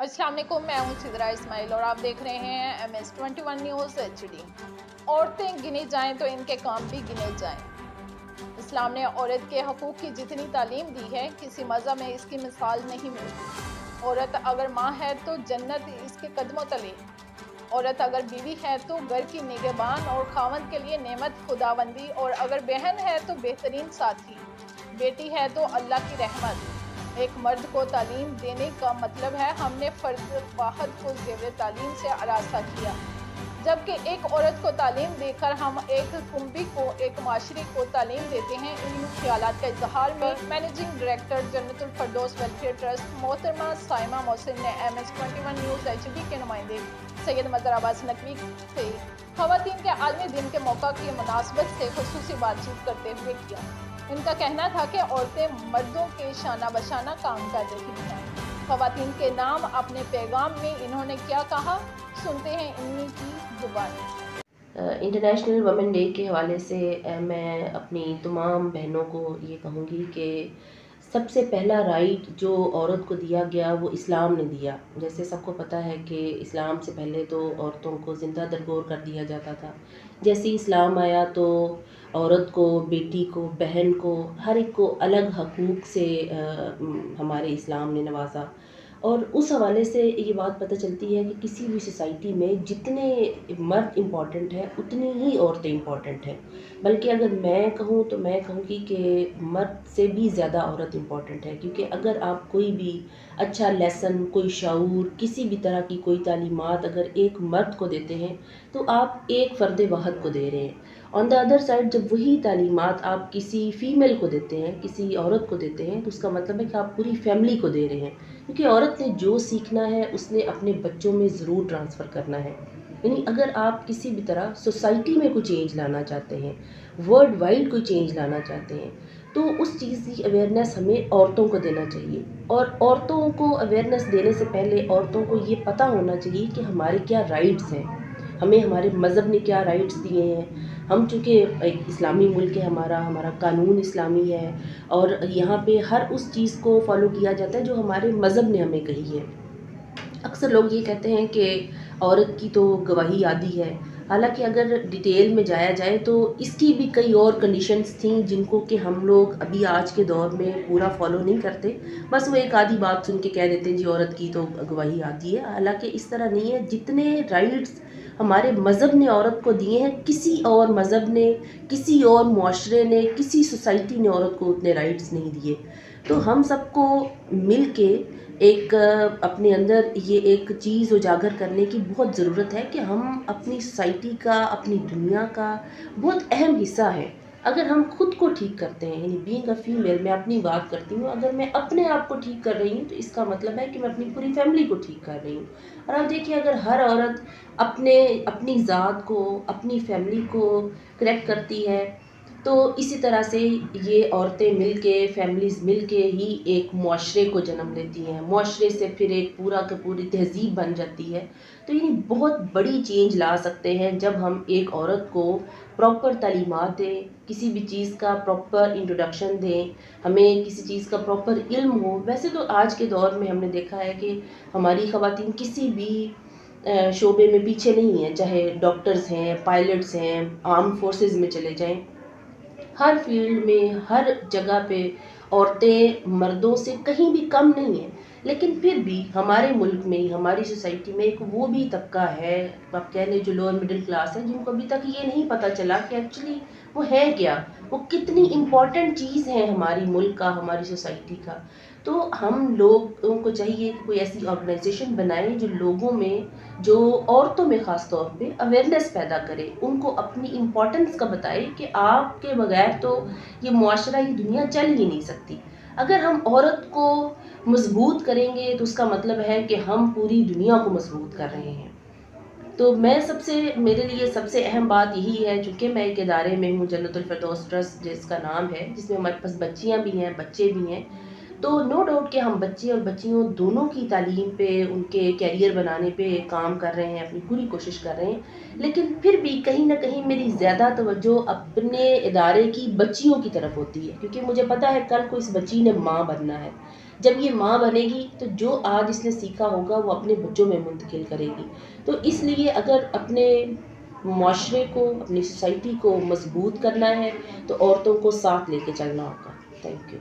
अस्सलाम वालेकुम, मैं हूँ सिद्रा इस्माइल और आप देख रहे हैं MS21 न्यूज़ HD। औरतें गिनी जाएं तो इनके काम भी गिने जाएं। इस्लाम ने औरत के हकूक़ की जितनी तालीम दी है, किसी मज़हब में इसकी मिसाल नहीं मिलती। औरत अगर माँ है तो जन्नत इसके कदमों तले। औरत अगर बीवी है तो घर की निगहबान और खावंद के लिए नेमत खुदावंदी, और अगर बहन है तो बेहतरीन साथी। बेटी है तो अल्लाह की रहमत। एक मर्द को तालीम देने का मतलब है हमने फर्द वाहद को ज़ेवर तालीम से आरास्ता किया, जबकि एक औरत को तालीम देकर हम एक कुंबी को, एक माशरे को तालीम देते हैं। इन ख्यालात का इजहार में managing director जन्नतुल Firdaus welfare trust मोहतरमा साइमा मोहसिन ने MS21 न्यूज़ HD के नुमाइंदे सैयद मज़हर अब्बास नकवी से ख़वातीन के आलमी दिन के मौका की मुनासबत से खुसूसी बातचीत करते हुए किया। इनका कहना था कि औरतें मर्दों के शाना बशाना काम कर रही हैं। ख़वातीन के नाम अपने पैगाम में इन्होंने क्या कहा, सुनते हैं इन्हीं की जुबानी। इंटरनेशनल वुमेन डे के हवाले से मैं अपनी तमाम बहनों को ये कहूँगी कि सबसे पहला राइट जो औरत को दिया गया वो इस्लाम ने दिया। जैसे सबको पता है कि इस्लाम से पहले तो औरतों को ज़िंदा दरगोर कर दिया जाता था। जैसे ही इस्लाम आया तो औरत को, बेटी को, बहन को, हर एक को अलग हकूक़ से हमारे इस्लाम ने नवाजा। और उस हवाले से ये बात पता चलती है कि किसी भी सोसाइटी में जितने मर्द इम्पॉर्टेंट हैं उतनी ही औरतें इम्पॉर्टेंट हैं। बल्कि अगर मैं कहूँ तो मैं कहूँगी कि मर्द से भी ज़्यादा औरत इम्पॉर्टेंट है, क्योंकि अगर आप कोई भी अच्छा लेसन, कोई शऊर, किसी भी तरह की कोई तालीमात अगर एक मर्द को देते हैं तो आप एक फ़र्द वाहद को दे रहे हैं। ऑन द अदर साइड जब वही तालीमात आप किसी फ़ीमेल को देते हैं, किसी औरत को देते हैं, तो उसका मतलब है कि आप पूरी फैमिली को दे रहे हैं, क्योंकि औरत ने जो सीखना है उसने अपने बच्चों में ज़रूर ट्रांसफ़र करना है। यानी अगर आप किसी भी तरह सोसाइटी में कोई चेंज लाना चाहते हैं, वर्ल्ड वाइड कोई चेंज लाना चाहते हैं, तो उस चीज़ की अवेयरनेस हमें औरतों को देना चाहिए। और औरतों को अवेयरनेस देने से पहले औरतों को ये पता होना चाहिए कि हमारे क्या राइट्स हैं, हमें हमारे मज़हब ने क्या राइट्स दिए हैं। हम चूँकि एक इस्लामी मुल्क है, हमारा कानून इस्लामी है और यहाँ पे हर उस चीज़ को फॉलो किया जाता है जो हमारे मज़हब ने हमें कही है। अक्सर लोग ये कहते हैं कि औरत की तो गवाही आदी है, हालांकि अगर डिटेल में जाया जाए तो इसकी भी कई और कंडीशंस थी जिनको कि हम लोग अभी आज के दौर में पूरा फॉलो नहीं करते। बस वो एक आधी बात सुन के कह देते हैं जी औरत की तो गवाही आती है, हालांकि इस तरह नहीं है। जितने राइट्स हमारे मज़हब ने औरत को दिए हैं, किसी और मज़हब ने, किसी और मुआशरे ने, किसी सोसाइटी ने औरत को उतने राइट्स नहीं दिए। तो हम सबको मिल के एक अपने अंदर ये एक चीज़ उजागर करने की बहुत ज़रूरत है कि हम अपनी सोसाइटी का, अपनी दुनिया का बहुत अहम हिस्सा हैं। अगर हम खुद को ठीक करते हैं, यानी बीइंग अ फीमेल, मैं अपनी बात करती हूँ, अगर मैं अपने आप को ठीक कर रही हूँ तो इसका मतलब है कि मैं अपनी पूरी फैमिली को ठीक कर रही हूँ। और आप देखिए अगर हर औरत अपनी ज़ात को, अपनी फैमिली को करेक्ट करती है तो इसी तरह से ये औरतें मिलके, फैमिलीज़ मिलके ही एक मुआशरे को जन्म देती हैं। मुआशरे से फिर एक पूरा का पूरी तहज़ीब बन जाती है। तो ये बहुत बड़ी चेंज ला सकते हैं जब हम एक औरत को प्रॉपर तालीमात दें, किसी भी चीज़ का प्रॉपर इंट्रोडक्शन दें, हमें किसी चीज़ का प्रॉपर इल्म हो। वैसे तो आज के दौर में हमने देखा है कि हमारी ख़वातीन किसी भी शोबे में पीछे नहीं है, चाहे डॉक्टर्स हैं, पायलट्स हैं, आर्म फोर्सेस में चले जाएँ, हर फील्ड में, हर जगह पे औरतें मर्दों से कहीं भी कम नहीं हैं। लेकिन फिर भी हमारे मुल्क में, हमारी सोसाइटी में एक वो भी तबका है, आप कह लें जो लोअर मिडिल क्लास है, जिनको अभी तक ये नहीं पता चला कि एक्चुअली वो है क्या, वो कितनी इम्पॉर्टेंट चीज़ है हमारी मुल्क का, हमारी सोसाइटी का। तो हम लोगों को चाहिए कि कोई ऐसी ऑर्गेनाइजेशन बनाएं जो लोगों में, जो औरतों में ख़ास तौर पे अवेयरनेस पैदा करे, उनको अपनी इम्पोर्टेंस का बताए कि आपके बगैर तो ये मुआशरा, ये दुनिया चल ही नहीं सकती। अगर हम औरत को मजबूत करेंगे तो उसका मतलब है कि हम पूरी दुनिया को मजबूत कर रहे हैं। तो मेरे लिए सबसे अहम बात यही है, चूँकि मैं एक इदारे में हूँ, जन्नतुल फरदौस ट्रस्ट जिसका नाम है, जिसमें हमारे पास बच्चियाँ भी हैं, बच्चे भी हैं। तो नो डाउट कि हम बच्चे और बच्चियों दोनों की तालीम पे, उनके कैरियर बनाने पे काम कर रहे हैं, अपनी पूरी कोशिश कर रहे हैं। लेकिन फिर भी कहीं न कहीं मेरी ज़्यादा तवज्जो अपने इदारे की बच्चियों की तरफ होती है, क्योंकि मुझे पता है कल को इस बच्ची ने माँ बनना है। جب یہ ماں بنے گی تو جو آج اس نے سیکھا ہوگا وہ اپنے بچوں میں منتقل کرے گی. تو اس لیے اگر اپنے معاشرے کو، اپنی سوسائٹی کو مضبوط کرنا ہے تو عورتوں کو ساتھ لے کے چلنا ہوگا. Thank you.